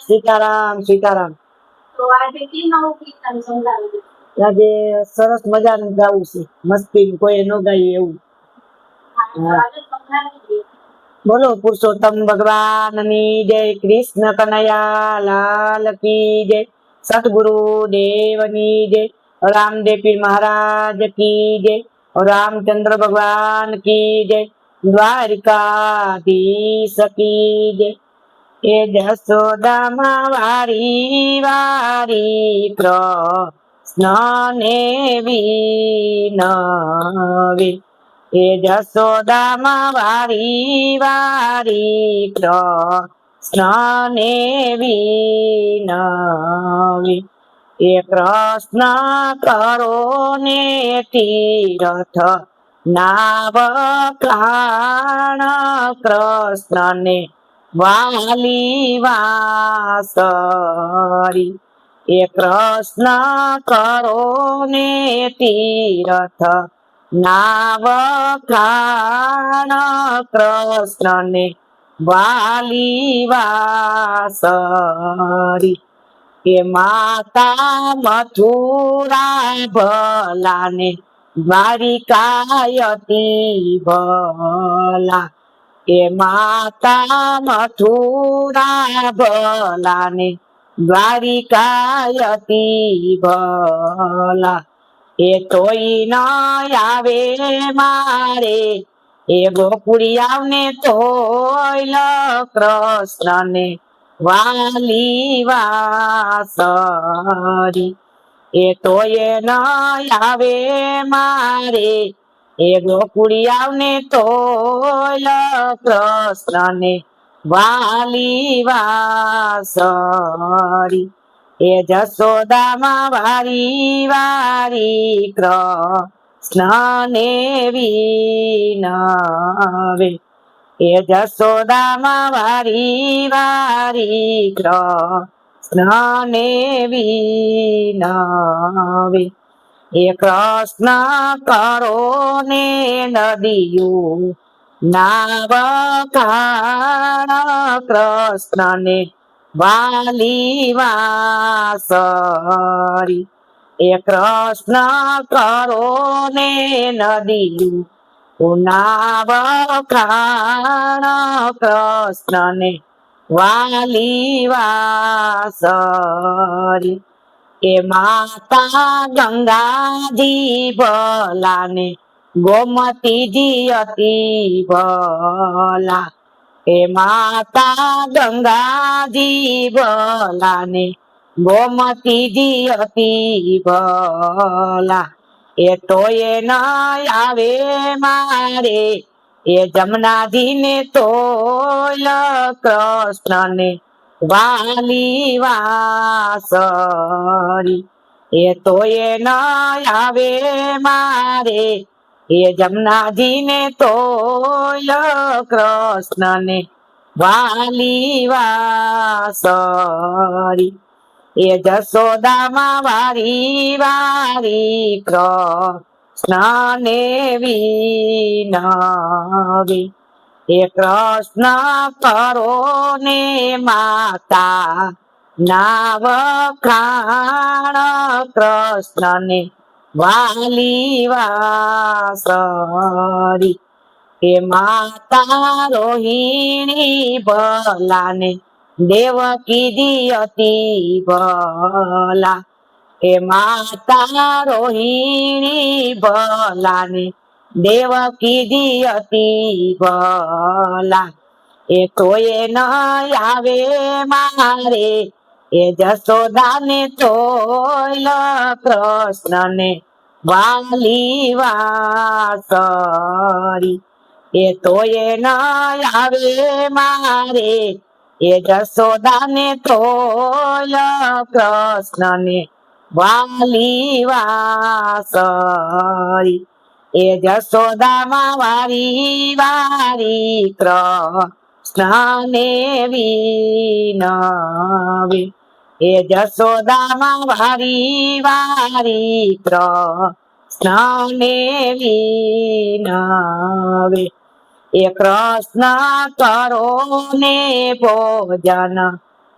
સીતારામ સીતારામ. તો આજે કી નવું કીર્તન સંભળાવ્યું? આજે સરસ મજાનું ગાવું છે, મસ્તી કોઈ ન ગાયું એવું. આજે સંભળાવી દે. બોલો પુરુષોત્તમ ભગવાનની જય, કૃષ્ણ કનૈયા લાલ કી જય, સતગુરુ દેવની જય, રામદેવ પીર મહારાજ કી જય, રામચંદ્ર ભગવાન કી જય, દ્વારિકાધીશ કી જય. એ જશોદામાં વારી વારી કૃષ્ણને વિનવે, એ જશોદામાં વારી વારી કૃષ્ણને વિનવે, એ કૃષ્ણ કરો ને તીર્થ નાવ પ્રાણ કૃષ્ણને વાલી વાસરી, એ કૃષ્ણ કરો ને તીર્થ નાવ પ્રાણ કૃષ્ણને વાલી વાસરી, એ માતા મથુરા ભલાને દ્વારિકાયતી ભલા, એ માતા મથુરા ભલાને દ્વારિકાયતી ભલા, એ તોય ન આવે મારે એ ગોકુળિયાને તોય કૃષ્ણને વાલી વાસરી, એ તોય ન આવે મારે એ ગોકુળિયાને તોય કૃષ્ણને વાલી વાસરી, એ જશોદામાં વારી વારી કૃષ્ણને વિનવે, એ જશોદામાં વારી વારી કૃષ્ણને વિનવે, એ કૃષ્ણ કરો ને નદિયું નાવ કાણ કૃષ્ણને વાલી વાસરી, એ કૃષ્ણ કરો ને નદિયું નાવ કાણ કૃષ્ણને વાલી વાસરી, એ માતા ગંગાજી ભલાને ગોમતીજી અતિ ભલા, એ માતા ગંગાજી ભલાને ગોમતીજી અતિ ભલા, એ તોય ન આવે મારે એ જમનાજીને તોય કૃષ્ણને વાલી વાસરી, એ તોય ન આવે મારે એ જમનાજીને તોય કૃષ્ણને વાલી વાસરી, એ જશોદામાં વારી વારી કૃષ્ણને વિનવે, એ કૃષ્ણ કરો ને માતા નાવ પ્રાણ કૃષ્ણને વાલી વાસરી, એ માતા રોહિણી ભલાને દેવકીજી અતિ ભલા, એ માતા રોહિણી ભલાને દેવકીજી અતિ ભલા, એ તોય ન આવે મારે એ જશોદાને તોય કૃષ્ણને વાલી વાસરી, એ તોય ન આવે મારે એ જશોદાને તોય કૃષ્ણને વાલી વાસરી, એ જશોદામાં વારી વારી કૃષ્ણને વિનવે, એ જશોદામાં વારી વારી કૃષ્ણને વિનવે, એ કૃષ્ણ કરો ને ભોજન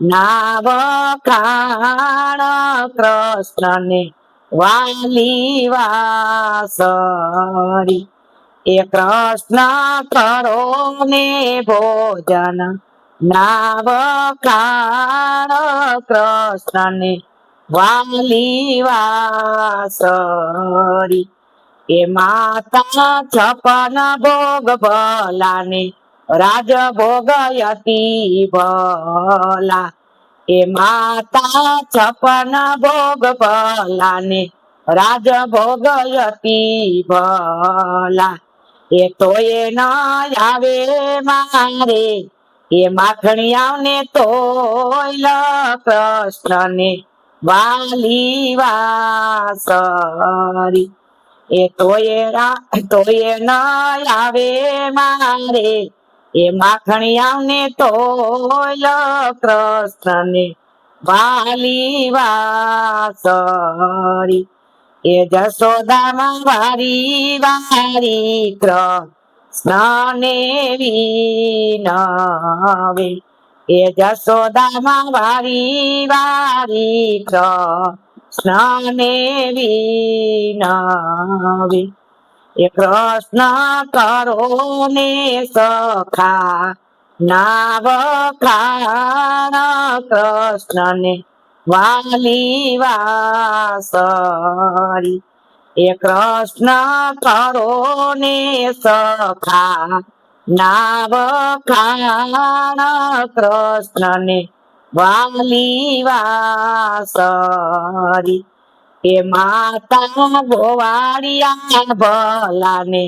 ના વખાણ કૃષ્ણને વાલી વાસળી એ કૃષ્ણ કરો ને ભોજન ના વખાણ કૃષ્ણને વાલી વાસળી એ માતા છપન ભોગ ભલાને રાજ ભોગયતી ભલા એ માતા છપન ભોગ ભલાને રાજ ભોગયતી ભલા એ તો એ ન આવે મારે એ માખણિયાને તોય કૃષ્ણને વાલી વાસળી એ તોય ન આવે મારે એ માખણિયાને તોય કૃષ્ણને વાલી વાસળી એ જશોદામાં વારી વારી કૃષ્ણને વિનવે એ જશોદામાં વારી વારી કૃષ્ણને વિનવે એ કૃષ્ણ કરો ને સખા ના વખાણ કૃષ્ણને વાલી વાસળી એ કૃષ્ણ કરો ને સખા ના વખાણ કૃષ્ણને વાલી વાસળી એ માતા ગોવાળિયા ભલાને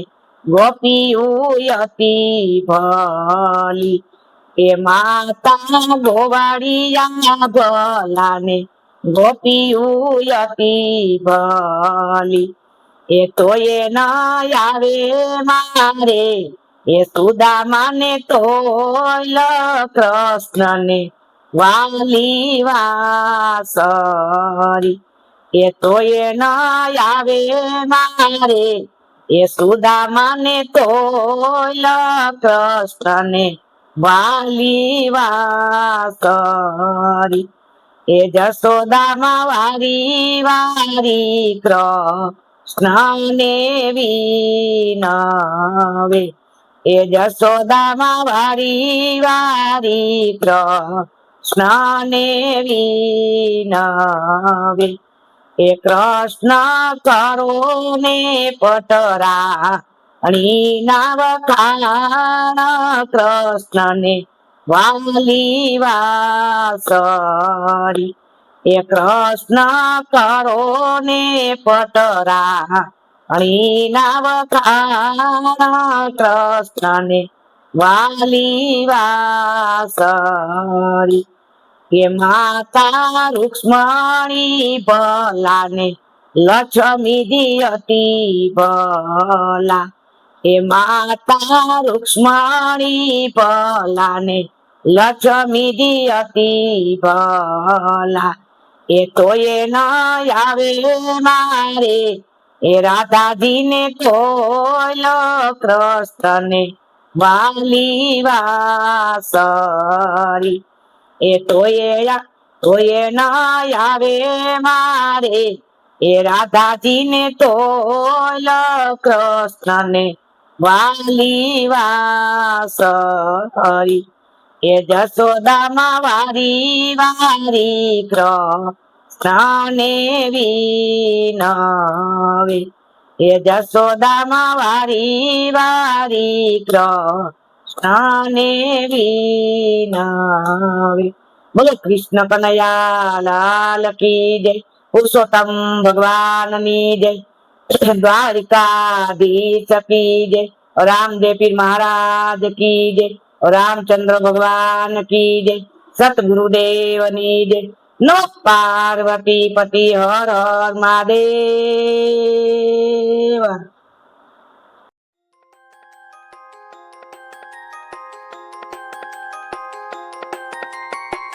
ગોપીયુયતી ભલી એ માતા ગોવાળિયા ભલાને ગોપીયુયતી ભલી એ તોય ન આવે મારે એ સુદામાને તોય કૃષ્ણને વાલી વાસળી એ તોય ન આવે મારે એ સુદામાને તોય કૃષ્ણને વાલી વાસળી એ જશોદામાં વારી વારી કૃષ્ણને વિનવે એ જશોદામાં વારી વારી કૃષ્ણને વિનવે એ કૃષ્ણ કરો ને પટરા ના વખાણ કૃષ્ણને વાલી વાસળી એ કૃષ્ણ કરો ને પટરા ના વખાણ કૃષ્ણને વાલી વાસળી એ માતા રૂક્ષ્મણી ભલાને લક્ષ્મી દિયતી ભલા એ માતા રૂક્ષ્મણી ભલાને લક્ષ્મી દિયતી ભલા એ તોય ન આવે મારે એ રાધાજીને તોય કૃષ્ણને વાલી વાસળી એ તોય ન આવે મારે એ રાધાજીને તોય કૃષ્ણને વાલી વાસળી એ જશોદામાં વારી વારી કૃષ્ણને વિનવે એ જશોદામાં વારી વારી કૃષ્ણને વિનવે બોલો કૃષ્ણ કનૈયા લાલ કી જય પુરુષોત્તમ ભગવાનની જય દ્વારિકાધીશ કી જય રામદેવ પીર મહારાજ કી જય રાमचंद्र भगवान की जय सतगुरुदेवनी जय नो पार्वती पति हर हर महादेव।